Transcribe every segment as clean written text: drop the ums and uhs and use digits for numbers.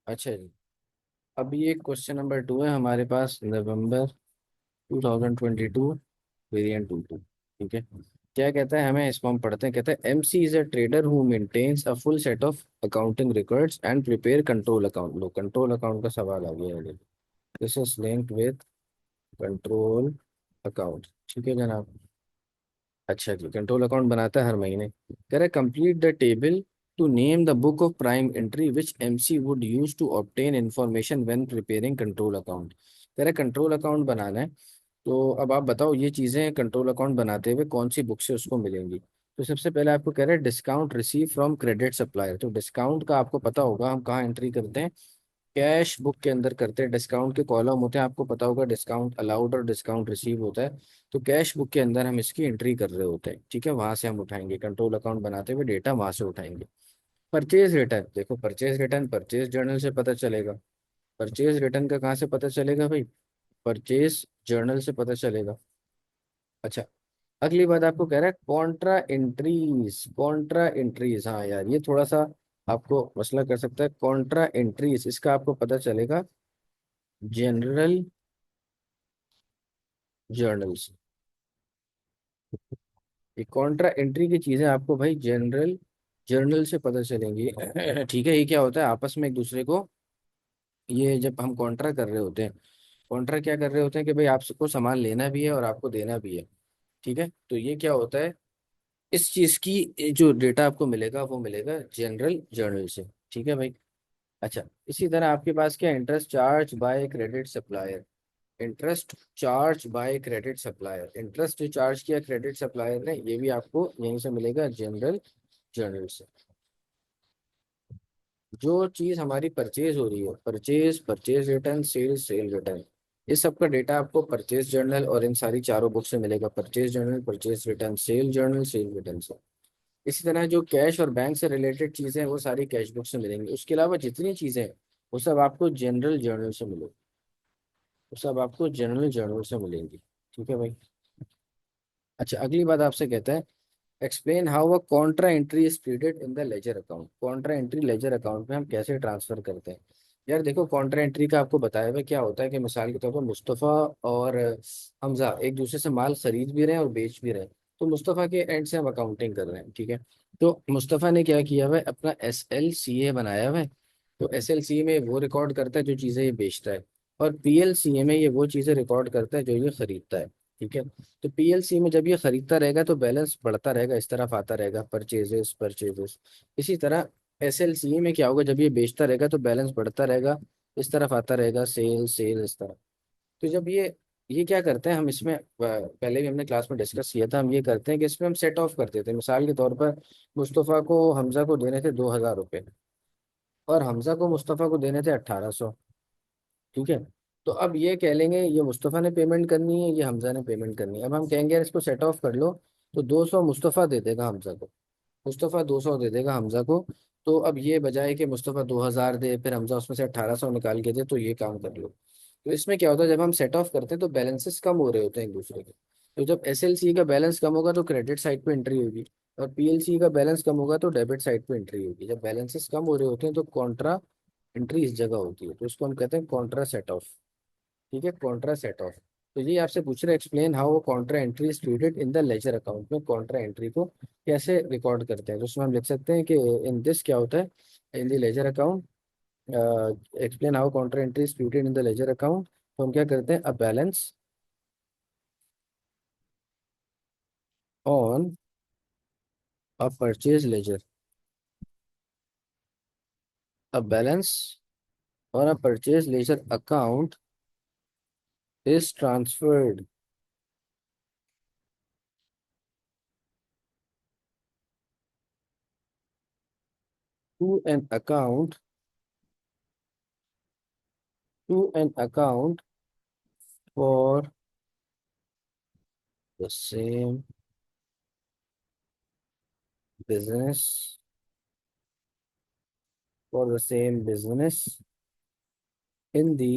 अच्छा जी। अब ये क्वेश्चन नंबर 2 है हमारे पास, नवंबर 2022, वेरिएंट 22। ठीक है। क्या कहता है, हमें इसको हम पढ़ते हैं। कहता है MC is a trader who maintains a full set of accounting records and prepare control account. लो, कंट्रोल अकाउंट का सवाल आ गया है। This is linked with control account. ठीक है जनाब। अच्छा जी, कंट्रोल अकाउंट बनाता है हर महीने। कह रहा है complete the table to name the book of prime entry which MC would use to obtain information when preparing control account. कह रहा है कंट्रोल अकाउंट बनाना है। तो अब आप बताओ ये चीजें कंट्रोल अकाउंट बनाते हुए कौन सी बुक से उसको मिलेंगी। तो सबसे पहले आपको कह रहे हैं discount receive from credit supplier. तो डिस्काउंट का आपको पता होगा हम कहाँ एंट्री करते हैं, कैश बुक के अंदर करते हैं। डिस्काउंट के कॉलम होते हैं, आपको पता होगा डिस्काउंट अलाउड और डिस्काउंट रिसीव होता है। तो कैश बुक के अंदर हम इसकी एंट्री कर रहे होते हैं। ठीक है, वहां से हम उठाएंगे, कंट्रोल अकाउंट बनाते हुए डेटा वहां से उठाएंगे। परचेज रिटर्न, देखो परचेज रिटर्न परचेज जर्नल से पता चलेगा। परचेज रिटर्न का कहाँ से पता चलेगा भाई, परचेज जर्नल से पता चलेगा। अच्छा, अगली बात आपको कह रहा है कॉन्ट्रा एंट्रीज। कॉन्ट्रा एंट्रीज, हाँ यार ये थोड़ा सा आपको मसला कर सकता है। कॉन्ट्रा एंट्रीज इसका आपको पता चलेगा जनरल जर्नल से। ये कॉन्ट्रा एंट्री की चीजें आपको भाई जनरल जर्नल से पता चलेंगी। ठीक है, ये क्या होता है आपस में एक दूसरे को, ये जब हम कॉन्ट्रा कर रहे होते हैं, कॉन्ट्रा क्या कर रहे होते हैं कि भाई आपको सामान लेना भी है और आपको देना भी है। ठीक है, तो ये क्या होता है, इस चीज की जो डेटा आपको मिलेगा वो मिलेगा जनरल जर्नल से। ठीक है भाई। अच्छा, इसी तरह आपके पास क्या, interest charge by credit supplier. Interest charge by credit supplier, interest जो चार्ज किया क्रेडिट सप्लायर ने, ये भी आपको यहीं से मिलेगा जनरल जर्नल से। जो चीज हमारी परचेज हो रही है, purchase, purchase return, sale, sale return, इस सब का डेटा आपको परचेज जर्नल और इन सारी चारों बुक से मिलेगा। Purchase journal, purchase return, sale journal, sale return से। इसी तरह जो कैश और बैंक से रिलेटेड चीजें हैं वो सारी कैश बुक से मिलेंगी। उसके अलावा जितनी चीजें हैं वो सब आपको जनरल जर्नल से मिलेगी, वो सब आपको जनरल जर्नल से मिलेंगी। ठीक है भाई। अच्छा, अगली बात आपसे कहता है explain how a Contra entry is treated in the ledger account. Contra entry ledger account में हम कैसे ट्रांसफर करते हैं। यार देखो, कॉन्ट्रा एंट्री का आपको बताया हुआ क्या होता है कि मिसाल के तौर पर मुस्तफ़ा और हमजा एक दूसरे से माल खरीद भी रहे हैं और बेच भी रहे हैं। तो मुस्तफ़ा के एंड से हम अकाउंटिंग कर रहे हैं। ठीक है, तो मुस्तफ़ा ने क्या किया हुआ है, अपना SLCA बनाया हुआ है। तो SLCA में वो रिकॉर्ड करता है जो चीज़ें ये बेचता है, और PLCA में ये वो चीज़ें रिकॉर्ड करता है जो ये खरीदता है। ठीक है, तो PLC में जब ये खरीदता रहेगा तो बैलेंस बढ़ता रहेगा, इस तरफ आता रहेगा, परचेजेस परचेजेस। इसी तरह SLCA में क्या होगा, जब ये बेचता रहेगा तो बैलेंस बढ़ता रहेगा, इस तरफ आता रहेगा, सेल सेल इस तरह। तो जब ये क्या करते हैं हम इसमें, पहले भी हमने क्लास में डिस्कस किया था, हम ये करते हैं कि इसमें हम सेट ऑफ कर देते हैं। मिसाल के तौर पर मुस्तफ़ा को हमजा को देने थे 2,000 रुपये, और हमजा को मुस्तफ़ा को देने थे 1,800। ठीक है, तो अब ये कह लेंगे ये मुस्तफ़ा ने पेमेंट करनी है, ये हमजा ने पेमेंट करनी है। अब हम कहेंगे यार इसको सेट ऑफ कर लो, तो 200 मुस्तफ़ा दे देगा हमजा को, मुस्तफ़ा 200 दे देगा हमजा को। तो अब ये बजाय कि मुस्तफ़ा 2,000 दे फिर हमजा उसमें से 1,800 निकाल के दे, तो ये काम कर लो। तो इसमें क्या होता है, जब हम सेट ऑफ करते हैं तो बैलेंसेस कम हो रहे होते हैं एक दूसरे के। तो जब SLC का बैलेंस कम होगा तो क्रेडिट साइड पे एंट्री होगी, और PLC का बैलेंस कम होगा तो डेबिट साइड पे एंट्री होगी। जब बैलेंसेस कम हो रहे होते हैं तो कॉन्ट्रा एंट्री इस जगह होती है, तो इसको हम कहते हैं कॉन्ट्रा सेट ऑफ। ठीक है, कॉन्ट्रा सेट ऑफ। तो ये आपसे पूछ रहे explain how contra entry is treated in the ledger account, में कॉन्ट्रा एंट्री को कैसे रिकॉर्ड करते हैं। तो उसमें हम लिख सकते हैं कि इन दिस क्या होता है, in the ledger account, explain how contra entry is treated in the ledger account. तो हम क्या करते हैं, a balance on a purchase ledger, a balance on a purchase ledger account is transferred to an account, to an account for the same business, for the same business in the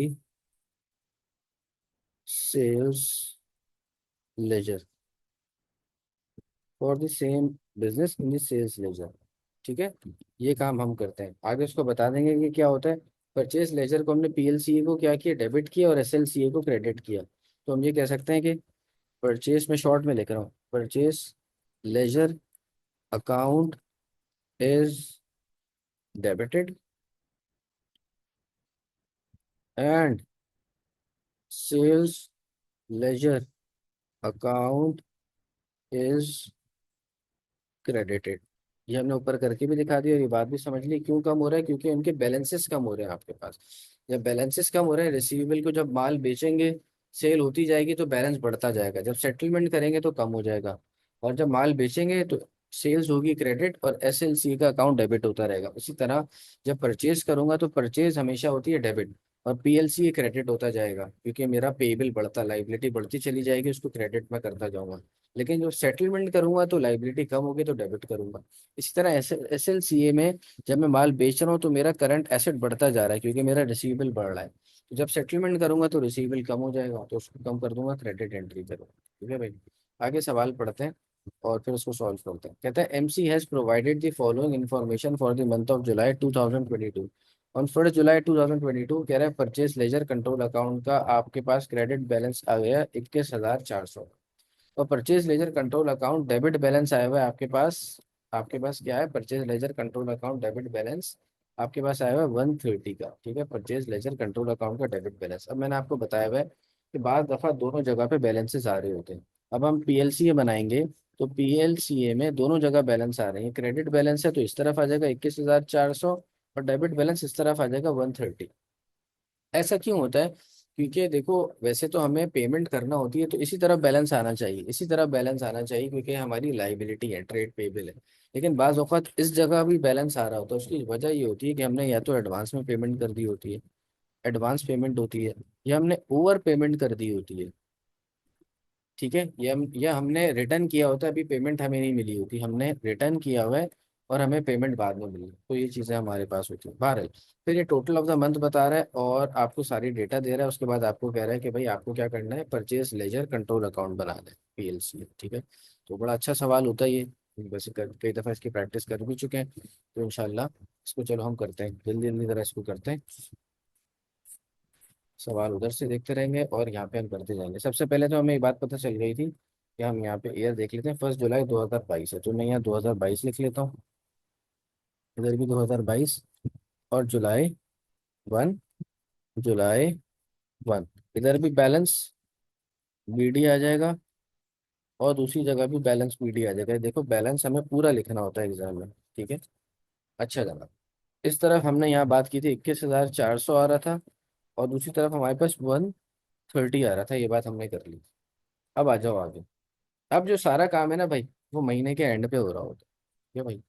sales ledger, for the same business in the sales ledger। ठीक है, ये काम हम करते हैं। आगे उसको बता देंगे कि क्या होता है। परचेज लेजर को हमने पीएलसीए को क्या किया, डेबिट किया, और एसएलसीए को क्रेडिट किया। तो हम ये कह सकते हैं कि परचेज में शॉर्ट में लिख रहा हूँ, purchase ledger account is debited and sales ledger account is credited. ये हमने ऊपर करके भी दिखा दिया, और ये बात भी समझ ली क्यों कम हो रहा है, क्योंकि उनके बैलेंसेस कम हो रहे हैं आपके पास। जब बैलेंसेस कम हो रहे हैं, रिसीवेबल को जब माल बेचेंगे, सेल होती जाएगी तो बैलेंस बढ़ता जाएगा, जब सेटलमेंट करेंगे तो कम हो जाएगा, और जब माल बेचेंगे तो सेल्स होगी क्रेडिट और एसएलसी का अकाउंट डेबिट होता रहेगा। उसी तरह जब परचेज करूंगा तो परचेज हमेशा होती है डेबिट, और पीएलसी क्रेडिट होता जाएगा, क्योंकि मेरा पेएबल बढ़ता, लाइबिलिटी बढ़ती चली जाएगी, उसको क्रेडिट में करता जाऊंगा। लेकिन जब सेटलमेंट करूंगा तो लाइबिलिटी कम होगी तो डेबिट करूंगा। इसी तरह एस एल सी ए में जब मैं माल बेच रहा हूँ तो मेरा करंट एसेट बढ़ता जा रहा है, क्योंकि मेरा रिसीवेबल बढ़ रहा है। तो जब सेटलमेंट करूंगा तो रिसीवेबल कम हो जाएगा, तो उसको कम कर दूंगा, क्रेडिट एंट्री करूंगा। ठीक है भाई, आगे सवाल पढ़ते हैं और फिर उसको सॉल्व करते हैं। कहता है MC has provided the following information for the month of July 2022। On 1 जुलाई 2022 कह रहा है परचेज लेजर कंट्रोल अकाउंट का आपके पास क्रेडिट बैलेंस आ गया 21,400, और purchase ledger control account debit balance आया हुआ है आपके पास। आपके पास क्या है, purchase ledger control account debit balance आपके पास आया हुआ है 130 का। ठीक है, परचेज लेजर कंट्रोल अकाउंट का डेबिट बैलेंस। अब मैंने आपको बताया हुआ है कि बार दफा दोनों जगह पे बैलेंसेस आ रहे होते हैं। अब हम पीएलसीए बनाएंगे तो पीएलसीए में दोनों जगह बैलेंस आ रहे हैं, क्रेडिट बैलेंस है तो इस तरफ आ जाएगा 21,400, और डेबिट बैलेंस इस तरफ आ जाएगा 130। ऐसा क्यों होता है, क्योंकि देखो वैसे तो हमें पेमेंट करना होती है तो इसी तरह बैलेंस आना चाहिए, इसी तरह बैलेंस आना चाहिए, क्योंकि हमारी लाइबिलिटी है, ट्रेड पेबल है। लेकिन बाज औक़ात इस जगह भी बैलेंस आ रहा होता है, उसकी वजह ये होती है कि हमने या तो एडवांस में पेमेंट कर दी होती है, एडवांस पेमेंट होती है, या हमने ओवर पेमेंट कर दी होती है। ठीक है, ये हम या हमने रिटर्न किया होता है, अभी पेमेंट हमें नहीं मिली होती, हमने रिटर्न किया हुआ है और हमें पेमेंट बाद में मिली, तो ये चीज़ें हमारे पास होती है बहरहाल। फिर ये टोटल ऑफ द मंथ बता रहा है और आपको सारी डेटा दे रहा है, उसके बाद आपको कह रहा है कि भाई आपको क्या करना है, परचेज लेजर कंट्रोल अकाउंट बनाना है, पीएलसी। ठीक है, तो बड़ा अच्छा सवाल होता है ये, वैसे कई दफ़ा इसकी प्रैक्टिस कर भी चुके हैं, तो इंशाल्लाह इसको चलो हम करते हैं, जल्दी जल्दी ज़रा इसको करते हैं। सवाल उधर से देखते रहेंगे और यहाँ पे हम करते जाएंगे। सबसे पहले तो हमें ये बात पता चल गई थी कि हम यहाँ पे ईयर देख लेते हैं, 1 जुलाई 2022 है, तो मैं यहाँ 2022 लिख लेता हूँ, इधर भी 2022, और जुलाई 1, इधर भी बैलेंस बीडी आ जाएगा, और दूसरी जगह भी बैलेंस बीडी आ जाएगा। देखो बैलेंस हमें पूरा लिखना होता है एग्जाम में। ठीक है, अच्छा जनाब, इस तरफ हमने यहाँ बात की थी 21,400 आ रहा था, और दूसरी तरफ हमारे पास 130 आ रहा था, ये बात हमने कर ली। अब आ जाओ आगे। अब जो सारा काम है ना भाई, वो महीने के एंड पे हो रहा होता है। ठीक है भाई,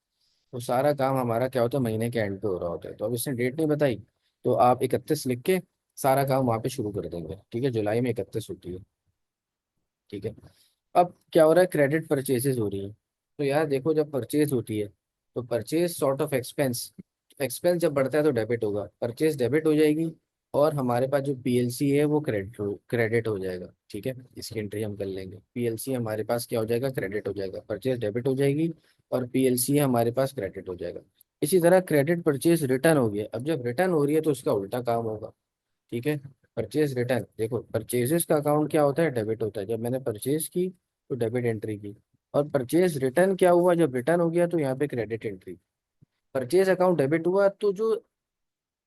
तो सारा काम हमारा क्या होता है, महीने के एंड पे हो रहा होता है। तो अब इसने डेट नहीं बताई, तो आप 31 लिख के सारा काम वहाँ पे शुरू कर देंगे। ठीक है, जुलाई में 31 होती है। ठीक है, अब क्या हो रहा है, क्रेडिट परचेजेस हो रही है। तो यार देखो, जब परचेज होती है तो purchase sort of expense, expense जब बढ़ता है तो डेबिट होगा, परचेज डेबिट हो जाएगी, और हमारे पास जो पीएलसी है वो क्रेडिट हो जाएगा। ठीक है, इसकी एंट्री हम कर लेंगे, पीएलसी हमारे पास क्या हो जाएगा, क्रेडिट हो जाएगा, परचेज डेबिट हो जाएगी, और पीएलसी हमारे पास क्रेडिट हो जाएगा। इसी तरह क्रेडिट परचेज रिटर्न हो गया, अब जब रिटर्न हो रही है तो उसका उल्टा काम होगा। ठीक है, परचेज रिटर्न, देखो परचेजेस का अकाउंट क्या होता है, डेबिट होता है, जब मैंने परचेज की तो डेबिट एंट्री की, और परचेज रिटर्न क्या हुआ, जब रिटर्न हो गया तो यहाँ पे credit entry. Purchase account debit हुआ तो जो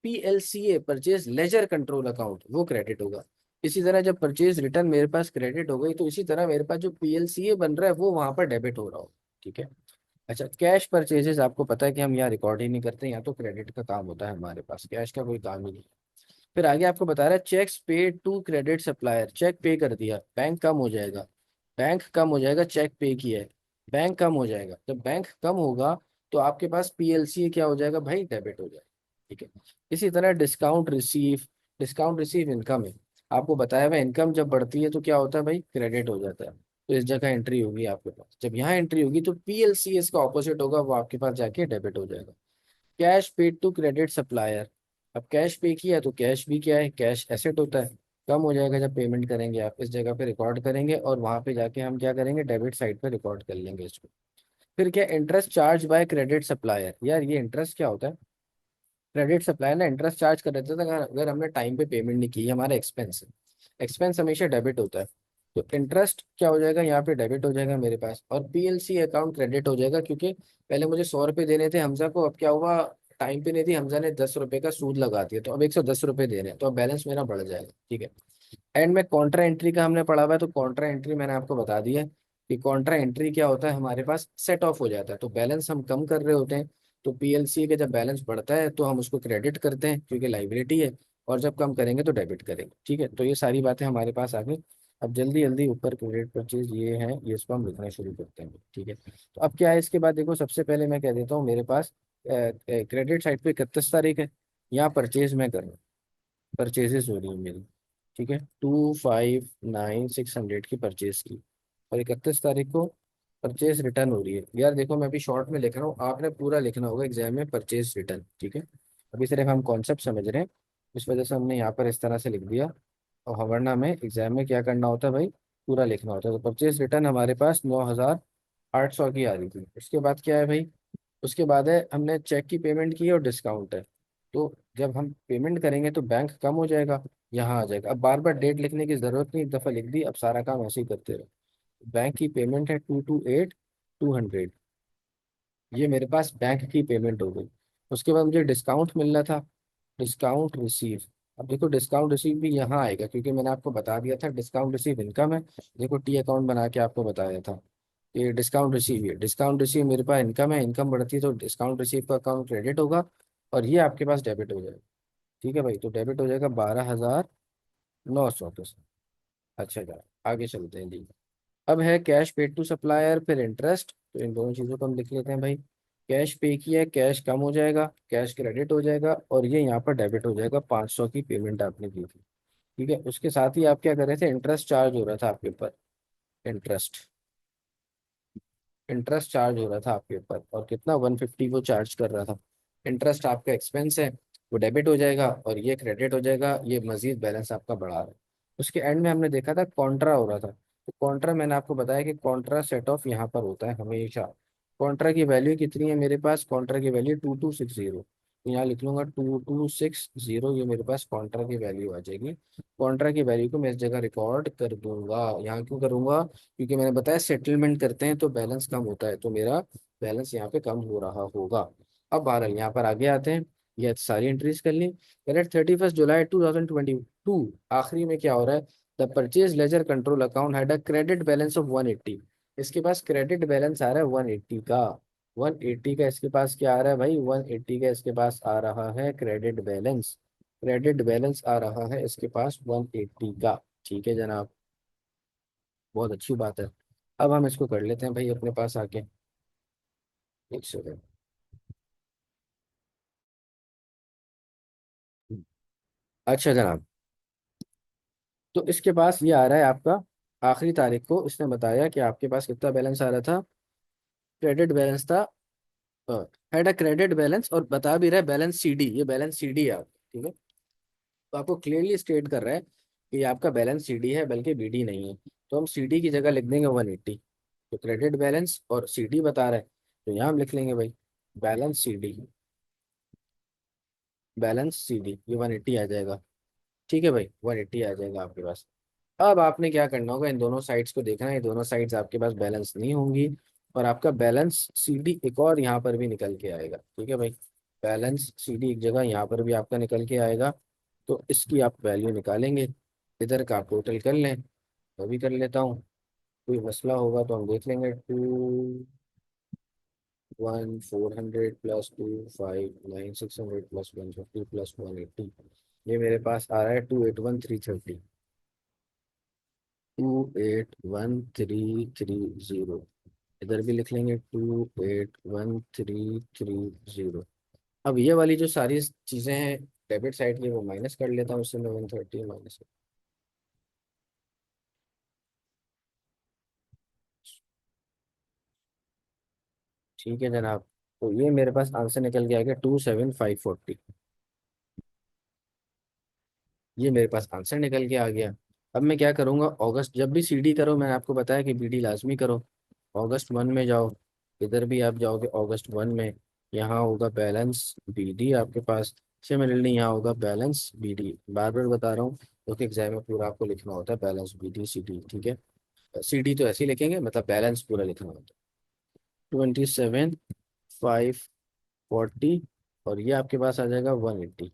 पीएलसीए परचेज लेजर कंट्रोल अकाउंट वो क्रेडिट होगा। इसी तरह जब परचेज रिटर्न मेरे पास क्रेडिट हो गई तो इसी तरह मेरे पास जो पीएलसीए बन रहा है वो वहां पर डेबिट हो रहा हो। ठीक है, अच्छा कैश परचेजेस आपको पता है कि हम यहाँ रिकॉर्ड ही नहीं करते, यहाँ तो क्रेडिट का काम होता है, हमारे पास कैश का कोई काम ही नहीं। फिर आगे आपको बता रहा है cheques paid to credit supplier, cheque pay कर दिया, बैंक कम हो जाएगा, बैंक कम हो जाएगा, चेक पे किया है, बैंक कम हो जाएगा। जब बैंक कम होगा तो आपके पास पीएलसी क्या हो जाएगा भाई, डेबिट हो जाएगा। ठीक है, इसी तरह डिस्काउंट रिसीव इनकम है, आपको बताया हुआ इनकम जब बढ़ती है तो क्या होता है भाई, क्रेडिट हो जाता है। तो इस जगह एंट्री होगी आपके पास, जब यहाँ एंट्री होगी तो पीएलसी इसका ऑपोजिट होगा, वो आपके पास जाके डेबिट हो जाएगा। Cash paid to credit supplier, अब कैश पे किया तो कैश भी क्या है, कैश एसेट होता है, कम हो जाएगा जब पेमेंट करेंगे आप, इस जगह पे रिकॉर्ड करेंगे और वहां पे जाके हम क्या करेंगे, डेबिट साइड पे रिकॉर्ड कर लेंगे इसको। फिर क्या, interest charge by credit supplier, यार ये इंटरेस्ट क्या होता है, क्रेडिट सप्लाई ना इंटरेस्ट चार्ज कर देते थे अगर अगर हमने टाइम पे पेमेंट नहीं की, हमारा एक्सपेंस है। एक्सपेंस हमेशा डेबिट होता है। तो इंटरेस्ट क्या हो जाएगा, यहाँ पे डेबिट हो जाएगा मेरे पास, और पीएलसी अकाउंट क्रेडिट हो जाएगा, क्योंकि पहले मुझे 100 रुपये देने थे हमजा को, अब क्या हुआ, टाइम पे नहीं थी, हमजा ने 10 रुपये का सूद लगा दिया, तो अब 110 रुपये देने हैं, तो अब बैलेंस मेरा बढ़ जाएगा। ठीक है। एंड में कॉन्ट्रा एंट्री का हमने पढ़ा हुआ है, तो कॉन्ट्रा एंट्री मैंने आपको बता दिया है कि कॉन्ट्रा एंट्री क्या होता है, हमारे पास सेट ऑफ हो जाता है, तो बैलेंस हम कम कर रहे होते हैं, तो पीएलसी के जब बैलेंस बढ़ता है तो हम उसको क्रेडिट करते हैं क्योंकि लाइबिलिटी है, और जब कम करेंगे तो डेबिट करेंगे। ठीक है, तो ये सारी बातें हमारे पास आ गई। अब जल्दी जल्दी ऊपर क्रेडिट परचेज ये है, ये इसको हम लिखना शुरू करते हैं। ठीक है, तो अब क्या है इसके बाद, देखो सबसे पहले मैं कह देता हूँ, मेरे पास क्रेडिट साइड पे 31 तारीख है, यहाँ परचेज मैं कर रहा हूँ, परचेजेस हो रही है मेरी। ठीक है, 259600 की परचेज की, और 31 तारीख को परचेज रिटर्न हो रही है। यार देखो मैं अभी शॉर्ट में लिख रहा हूँ, आपने पूरा लिखना होगा एग्जाम में परचेज रिटर्न। ठीक है, अभी सिर्फ हम कॉन्सेप्ट समझ रहे हैं, इस वजह से हमने यहाँ पर इस तरह से लिख दिया, और वरना में एग्जाम में क्या करना होता है भाई, पूरा लिखना होता है। तो परचेज रिटर्न हमारे पास 9800 की आ रही थी। उसके बाद क्या है भाई, उसके बाद है हमने चेक की पेमेंट की है और डिस्काउंट है, तो जब हम पेमेंट करेंगे तो बैंक कम हो जाएगा, यहाँ आ जाएगा। अब बार बार डेट लिखने की जरूरत नहीं, एक दफ़ा लिख दी, अब सारा काम ऐसे ही करते रहो। बैंक की पेमेंट है 228200, ये मेरे पास बैंक की पेमेंट हो गई। उसके बाद मुझे डिस्काउंट मिलना था, डिस्काउंट रिसीव। अब देखो डिस्काउंट रिसीव भी यहाँ आएगा, क्योंकि मैंने आपको बता दिया था डिस्काउंट रिसीव इनकम है। देखो टी अकाउंट बना के आपको बताया था, ये डिस्काउंट रिसीव, ये डिस्काउंट रिसीव मेरे पास इनकम है, इनकम बढ़ती है तो डिस्काउंट रिसीव का अकाउंट क्रेडिट होगा, और ये आपके पास डेबिट हो जाएगा। ठीक है भाई, तो डेबिट हो जाएगा 12900 तो। अच्छा यार, आगे चलते हैं जी। अब है कैश पेड टू सप्लायर, फिर इंटरेस्ट, तो इन दोनों चीज़ों को हम लिख लेते हैं भाई। कैश पे किया है, कैश कम हो जाएगा, कैश क्रेडिट हो जाएगा, और ये यहाँ पर डेबिट हो जाएगा, 500 की पेमेंट आपने की थी। ठीक है, उसके साथ ही आप क्या कर रहे थे, इंटरेस्ट चार्ज हो रहा था आपके ऊपर, इंटरेस्ट, इंटरेस्ट चार्ज हो रहा था आपके ऊपर, और कितना, 150 वो चार्ज कर रहा था। इंटरेस्ट आपका एक्सपेंस है, वो डेबिट हो जाएगा, और ये क्रेडिट हो जाएगा, ये मजीद बैलेंस आपका बढ़ा रहा है। उसके एंड में हमने देखा था कॉन्ट्रा हो रहा था, तो कॉन्ट्रा मैंने आपको बताया कि कॉन्ट्रा सेट ऑफ यहाँ पर होता है हमेशा। कॉन्ट्रा की वैल्यू कितनी है मेरे पास, कॉन्ट्रा की वैल्यू 2260, तो यहाँ लिख लूंगा 2260, ये मेरे पास कॉन्ट्रा की वैल्यू आ जाएगी। कॉन्ट्रा की वैल्यू को मैं इस जगह रिकॉर्ड कर दूंगा, यहाँ क्यों करूंगा, क्योंकि मैंने बताया सेटलमेंट करते हैं तो बैलेंस कम होता है, तो मेरा बैलेंस यहाँ पे कम हो रहा होगा। अब बहरहाल यहाँ पर आगे आते हैं, ये सारी एंट्रीज कर ली। करेक्ट, 31 जुलाई 2022, आखिरी में क्या हो रहा है, the purchase ledger control account had a credit balance of 180, इसके पास क्रेडिट बैलेंस आ रहा है 180 का। 180 का इसके पास क्या आ रहा है भाई, 180 का इसके पास आ रहा है क्रेडिट बैलेंस, क्रेडिट बैलेंस आ रहा है इसके पास 180 का। ठीक है जनाब, बहुत अच्छी बात है। अब हम इसको कर लेते हैं भाई अपने पास आके, एक सेकंड। अच्छा जनाब, तो इसके पास ये आ रहा है आपका, आखिरी तारीख को इसने बताया कि आपके पास कितना बैलेंस आ रहा था, क्रेडिट बैलेंस था, हैड अ क्रेडिट बैलेंस, और बता भी रहा है बैलेंस सीडी, ये बैलेंस सीडी है आपका। ठीक है, तो आपको क्लियरली स्टेट कर रहा है कि ये आपका बैलेंस सीडी है, बल्कि बीडी नहीं है, तो हम सीडी की जगह लिख देंगे 180। तो क्रेडिट बैलेंस और सीडी बता रहा है, तो यहाँ हम लिख लेंगे भाई बैलेंस सीडी, बैलेंस सीडी, ये 180 आ जाएगा। ठीक है भाई, 180 आ जाएगा आपके पास। अब आपने क्या करना होगा, इन दोनों साइड्स को देखना है, ये दोनों साइड्स आपके पास बैलेंस नहीं होंगी, और आपका बैलेंस सीडी एक और यहाँ पर भी निकल के आएगा। ठीक है भाई, बैलेंस सीडी एक जगह यहाँ पर भी आपका निकल के आएगा, तो इसकी आप वैल्यू निकालेंगे, इधर का आप टोटल कर लें, मैं भी कर लेता हूँ, कोई मसला होगा तो हम देख लेंगे। 21400 प्लस 259 600 प्लस 150 प्लस 180, ये मेरे पास आ रहा है 281330, 281330, इधर भी लिख लेंगे 281330। अब ये वाली जो सारी चीज़ें हैं डेबिट साइड की, वो माइनस कर लेता हूँ, उससे मैं 130 माइनस। ठीक है जनाब, तो ये मेरे पास आंसर निकल के आ गया 27540, ये मेरे पास आंसर निकल के आ गया। अब मैं क्या करूँगा, अगस्त जब भी सीडी करो, मैंने आपको बताया कि बीडी लाजमी करो, अगस्त 1 में जाओ, इधर भी आप जाओगे अगस्त 1 में, यहाँ होगा बैलेंस बी डी आपके पास। सिमिलरली यहाँ होगा बैलेंस बी डी। बार बार बता रहा हूँ क्योंकि एग्जाम में पूरा आपको लिखना होता है balance B D C D, ठीक है। सी डी तो ऐसे ही लिखेंगे, मतलब बैलेंस पूरा लिखना होता है। 27, 540, और ये आपके पास आ जाएगा 180।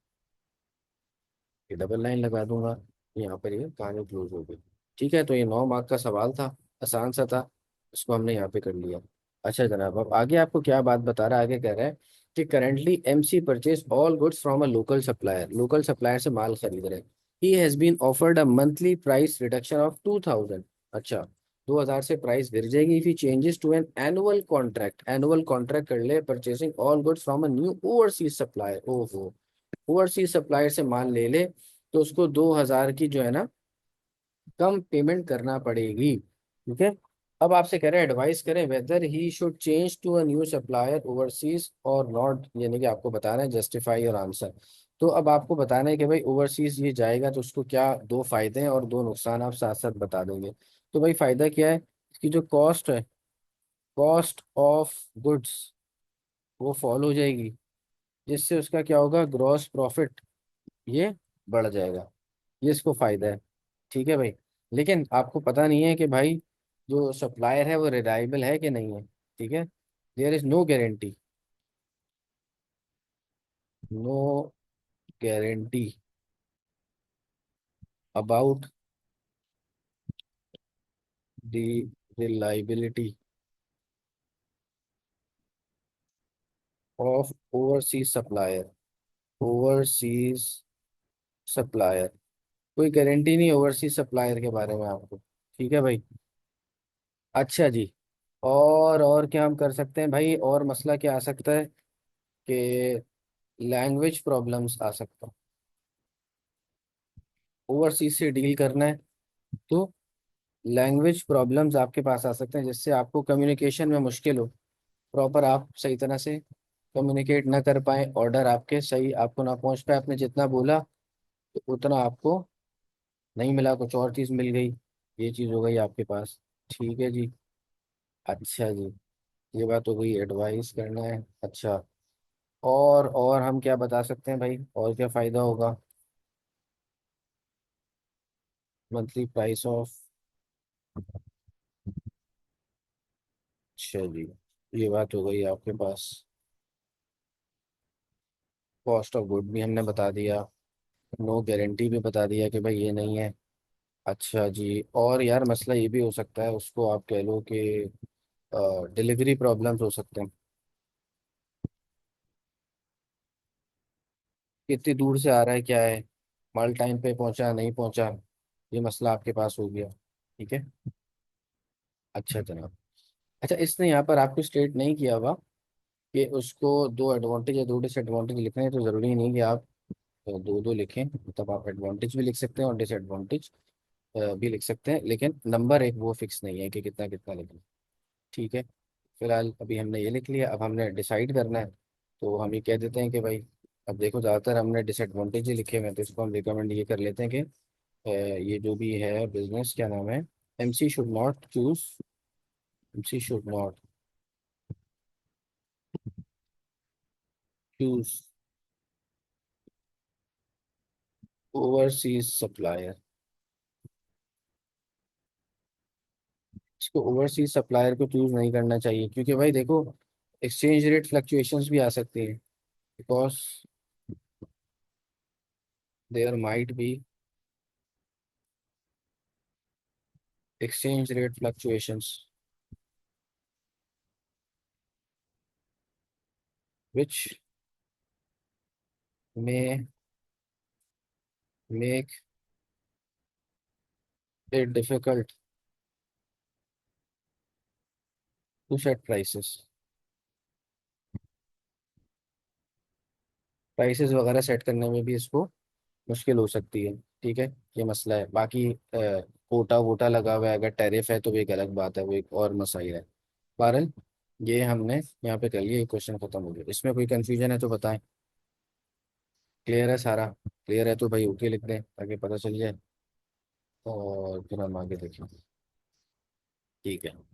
ये डबल लाइन लगा दूंगा, यहाँ पर ये कहानी क्लोज हो गई। ठीक है, तो ये 9 मार्क का सवाल था, आसान सा था, इसको हमने यहाँ पे कर लिया। अच्छा जनाब, अब आगे आपको क्या बात बता रहा है, आगे कह रहा है कि currently MC purchase all goods from a local supplier, local supplier से माल खरीद रहे हैं। He has been offered a monthly price reduction of 2000। अच्छा, 2000 से प्राइस गिर जाएगी if he changes to an annual contract, annual contract कर ले purchasing all goods from a new overseas supplier. ओहो, ओवरसीज सप्लायर से माल ले ले तो उसको 2000 की जो है ना कम पेमेंट करना पड़ेगी। ठीक है, अब आपसे कह रहे हैं एडवाइस करें whether he should change to a new supplier overseas और नॉट, यानी कि आपको बताना है जस्टिफाई और आंसर। तो अब आपको बताना है कि भाई ओवरसीज ये जाएगा तो उसको क्या दो फायदे हैं और दो नुकसान, आप साथ साथ बता देंगे। तो भाई फायदा क्या है, इसकी जो कॉस्ट है, कॉस्ट ऑफ गुड्स, वो फॉल हो जाएगी, जिससे उसका क्या होगा, ग्रॉस प्रॉफिट ये बढ़ जाएगा। ये इसको फायदा है। ठीक है भाई, लेकिन आपको पता नहीं है कि भाई जो सप्लायर है वो रिलायबल है कि नहीं है। ठीक है, there is no guarantee, no guarantee about the reliability of overseas supplier, overseas supplier, कोई गारंटी नहीं ओवरसीज सप्लायर के बारे में आपको। ठीक है भाई। अच्छा जी, और क्या हम कर सकते हैं भाई, और मसला क्या आ सकता है कि लैंग्वेज प्रॉब्लम्स आ सकता है। ओवरसीज से डील करना है तो लैंग्वेज प्रॉब्लम्स आपके पास आ सकते हैं, जिससे आपको कम्युनिकेशन में मुश्किल हो, प्रॉपर आप सही तरह से कम्युनिकेट ना कर पाए, ऑर्डर आपके सही आपको ना पहुंच पाए, आपने जितना बोला तो उतना आपको नहीं मिला, कुछ और चीज़ मिल गई, ये चीज़ हो गई आपके पास। ठीक है जी। अच्छा जी, ये बात हो गई, एडवाइस करना है। अच्छा, और हम क्या बता सकते हैं भाई, और क्या फ़ायदा होगा, मंथली प्राइस ऑफ। अच्छा जी, ये बात हो गई आपके पास, कॉस्ट ऑफ गुड भी हमने बता दिया, नो गारंटी भी बता दिया कि भाई ये नहीं है। अच्छा जी, और यार मसला ये भी हो सकता है, उसको आप कह लो कि डिलीवरी प्रॉब्लम्स हो सकते हैं, कितनी दूर से आ रहा है, क्या है, माल टाइम पे पहुंचा नहीं पहुंचा, ये मसला आपके पास हो गया। ठीक है। अच्छा जनाब, अच्छा इसने यहाँ पर आपको स्टेट नहीं किया हुआ कि उसको दो एडवांटेज या दो डिसएडवांटेज लिखने हैं, तो ज़रूरी नहीं कि आप दो दो लिखें, मतलब आप एडवांटेज भी लिख सकते हैं और डिसएडवांटेज भी लिख सकते हैं, लेकिन नंबर एक वो फिक्स नहीं है कि कितना कितना लिखना। ठीक है, फिलहाल अभी हमने ये लिख लिया, अब हमने डिसाइड करना है, तो हम ये कह देते हैं कि भाई, अब देखो ज़्यादातर हमने डिसएडवांटेज ही लिखे हुए हैं, तो इसको हम रिकमेंड ये कर लेते हैं कि ये जो भी है बिजनेस, क्या नाम है, MC should not choose, MC should not choose overseas supplier. इसको ओवरसीज सप्लायर को चूज नहीं करना चाहिए, क्योंकि भाई देखो एक्सचेंज रेट फ्लक्चुएशंस भी आ सकती है, because there might be exchange rate fluctuations which may make it difficult to set prices, prices वगैरह सेट करने में भी इसको मुश्किल हो सकती है। ठीक है, ये मसला है। बाकी कोटा वोटा लगा हुआ है, अगर टैरिफ है तो वो एक अलग बात है, वो एक और मसाइल है। बहरहाल ये हमने यहाँ पे कर लिया, ये क्वेश्चन खत्म हो गया। इसमें कोई कंफ्यूजन है तो बताएं, क्लियर है सारा, क्लियर है तो भाई ओके लिख दें ताकि पता चल जाए, और फिर हम आगे देखें। ठीक है।